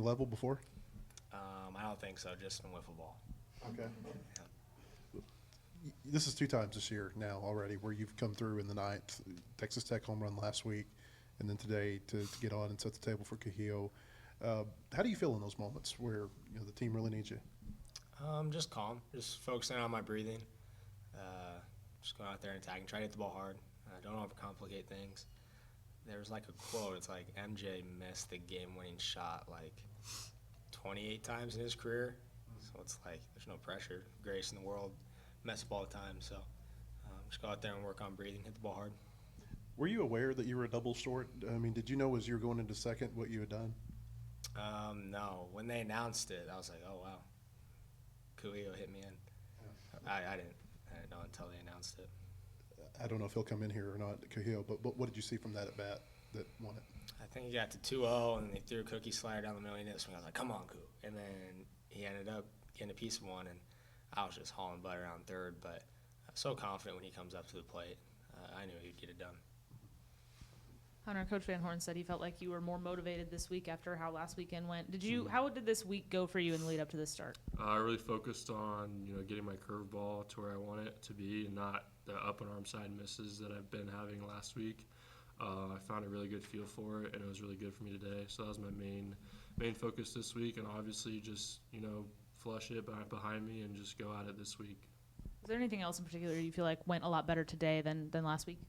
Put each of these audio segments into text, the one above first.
level before? I don't think so, just in wiffle ball. Okay. Yeah. This is 2 times this year now already where you've come through in the ninth. Texas Tech home run last week, and then today to get on and set the table for Kozeal. How do you feel in those moments where the team really needs you? Just calm, just focusing on my breathing. Just going out there and attacking, try to hit the ball hard. Don't overcomplicate things. There's like a quote. It's like MJ missed the game-winning shot like 28 times in his career. So it's like there's no pressure. Greatest in the world, mess up all the time. So just go out there and work on breathing, hit the ball hard. Were you aware that you were a double short? I mean, did you know as you were going into second what you had done? No. When they announced it, I was like, oh, wow. Kozeal hit me in. Yeah. I didn't know until they announced it. I don't know if he'll come in here or not, Kozeal, but what did you see from that at bat that won it? I think he got to 2-0, and they threw a cookie slider down the middle of the swing. I was like, come on, Koo. And then he ended up getting a piece of one, and I was just hauling butt around third. But so confident when he comes up to the plate. I knew he'd get it done. Hunter, Coach Van Horn said he felt like you were more motivated this week after how last weekend went. How did this week go for you in the lead up to this start? I really focused on getting my curveball to where I want it to be, and not the up and arm side misses that I've been having last week. I found a really good feel for it, and it was really good for me today. So that was my main focus this week, and obviously just flush it behind me and just go at it this week. Is there anything else in particular you feel like went a lot better today than last week?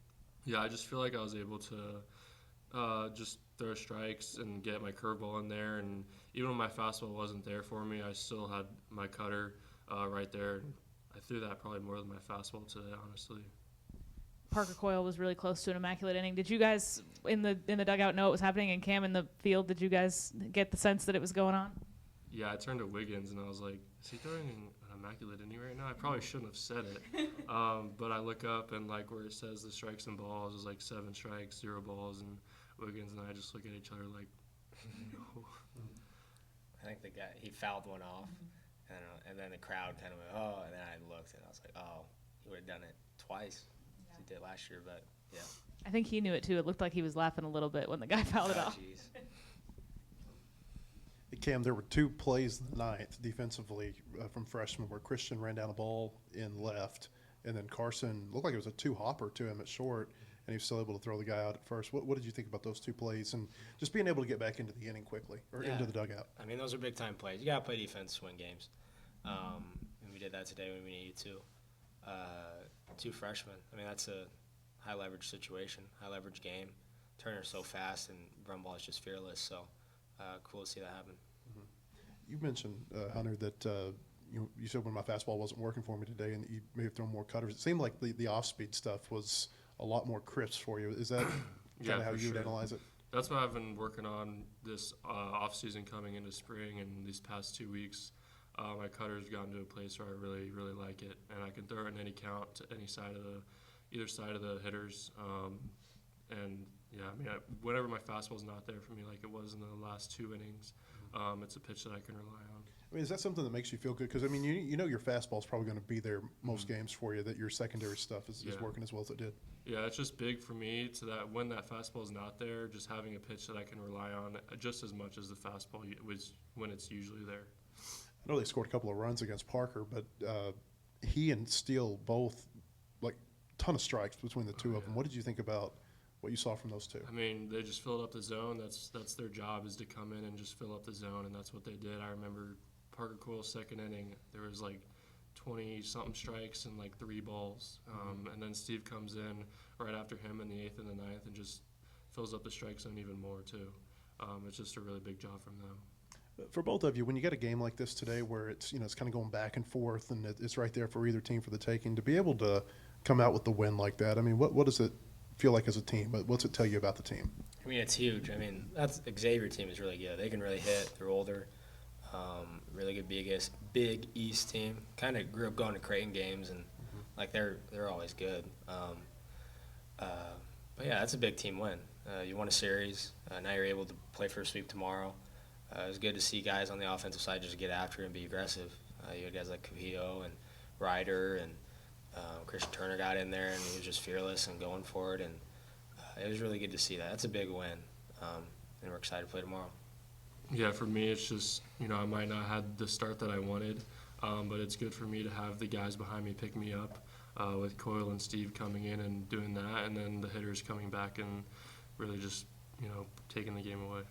Yeah, I just feel like I was able to just throw strikes and get my curveball in there, and even when my fastball wasn't there for me, I still had my cutter right there. I threw that probably more than my fastball today, honestly. Parker Coyle was really close to an immaculate inning. Did you guys in the dugout know what was happening? And Cam in the field, did you guys get the sense that it was going on? Yeah, I turned to Wiggins and I was like, is he throwing an immaculate inning right now? I probably shouldn't have said it. But I look up and like where it says the strikes and balls is like 7 strikes, 0 balls, and Wiggins and I just look at each other like, no. I think the guy, he fouled one off, and then the crowd kind of went, oh, and then I looked and I was like, oh, he would have done it twice. Yeah. He did last year, but yeah. I think he knew it too. It looked like he was laughing a little bit when the guy fouled it off. Geez. Cam, there were 2 plays in the ninth defensively from freshmen where Christian ran down a ball in left, and then Carson looked like it was a 2-hopper to him at short, and he was still able to throw the guy out at first. What did you think about those 2 plays and just being able to get back into the inning quickly or into the dugout? I mean, those are big-time plays. You got to play defense to win games. And we did that today when we needed to. 2 freshmen. I mean, that's a high-leverage situation, high-leverage game. Turner's so fast, and Brumbaugh is just fearless, so cool to see that happen. Mm-hmm. You mentioned, Hunter, that you said when my fastball wasn't working for me today and that you may have thrown more cutters. It seemed like the off-speed stuff was a lot more crisp for you. Is that kind of how you would analyze it? That's what I've been working on this off-season coming into spring and these past 2 weeks. My cutter's gotten to a place where I really, really like it, and I can throw it in any count to any side of either side of the hitters. And yeah, I mean, whenever my fastball's not there for me, like it was in the last 2 innings, it's a pitch that I can rely on. I mean, is that something that makes you feel good? Because I mean, you know your fastball's probably going to be there most games for you. That your secondary stuff is working as well as it did. Yeah, it's just big for me to that when that fastball's not there, just having a pitch that I can rely on just as much as the fastball was when it's usually there. I know they scored a couple of runs against Parker, but he and Steele both, like, ton of strikes between the 2 of them. What did you think about what you saw from those 2? I mean, they just filled up the zone. That's their job, is to come in and just fill up the zone, and that's what they did. I remember Parker Coyle's second inning, there was like 20-something strikes and like 3 balls. And then Steve comes in right after him in the 8th and the 9th and just fills up the strike zone even more too. It's just a really big job from them. For both of you, when you get a game like this today where it's it's kind of going back and forth and it's right there for either team for the taking, to be able to come out with the win like that, I mean, what does it feel like as a team? What's it tell you about the team? I mean, it's huge. I mean, that's Xavier team is really good. They can really hit. They're older. Really good Big East team. Kind of grew up going to Creighton games, and like they're always good. But yeah, that's a big team win. You won a series. Now you're able to play for a sweep tomorrow. It was good to see guys on the offensive side just get after it and be aggressive. You had guys like Kozeal and Ryder, and Christian Turner got in there, and he was just fearless and going for it. And it was really good to see that. That's a big win, and we're excited to play tomorrow. Yeah, for me, it's just, I might not have the start that I wanted, but it's good for me to have the guys behind me pick me up, with Coyle and Steve coming in and doing that, and then the hitters coming back and really just, taking the game away.